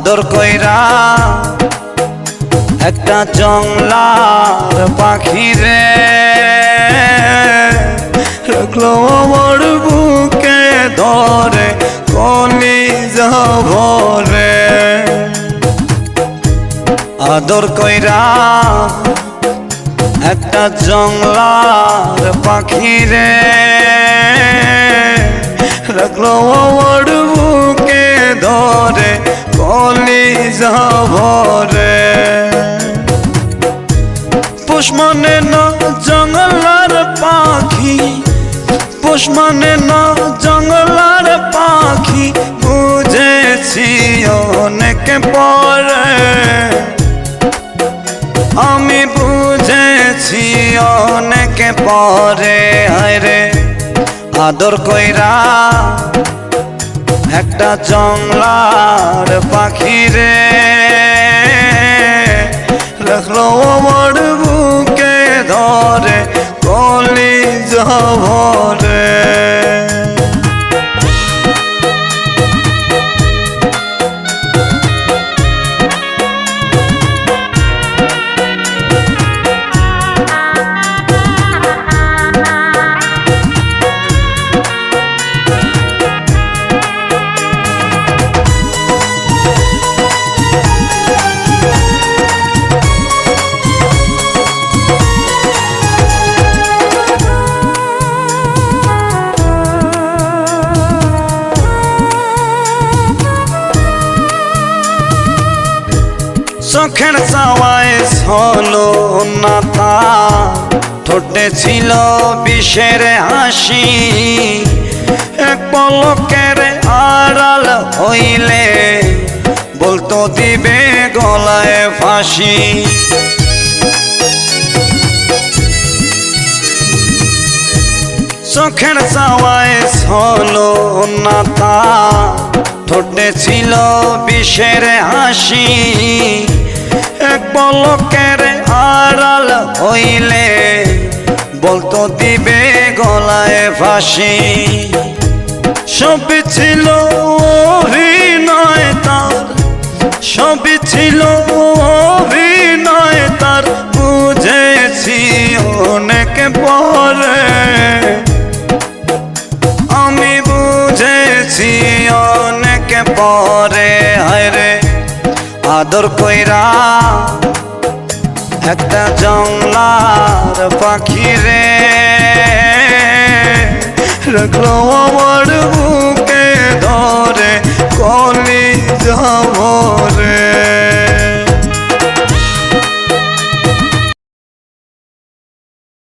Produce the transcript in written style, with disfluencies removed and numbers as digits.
আদর কইরা একটা জংলার পাখি রে রাখলো আমার বুকে ধরে কলিজা ভরে। আদর কইরা একটা জংলার পাখি রে রাখলো আমার বুকে ধরে কলিজা ভরে। পোষ মানে না জংলার পাখি, পোষ মানে না জংলার পাখি, বুঝেছি অনেক পরে, আমি বুঝেছি অনেক পরে। হায়রে আদর কইরা একটা জংলার পাখি রে রাখলো আমার বুকে ধরে কলিজা ভরে। চোখের চাওয়ায় হলো না তার, ঠোঁটে ছিল বিষের হাসি, এক পলকের আড়াল হইলে বলতো দিবে গলায় ফাঁসি। চোখের চাওয়ায় হলো না তার, ঠোঁটে ছিল বিষের হাসি, এক পলকের আড়াল হইলে বলতো দিবে গলায় ফাঁসি। সবই ছিল অভিনয় তার, সবই ছিল অভিনয় তার, বুঝেছি অনেক পরে, আমি বুঝেছি অনেক পরে। হায়রে আদর কইরা একটা জংলার পাখি রে রাখলো আমার বুকে ধরে কলিজা ভরে।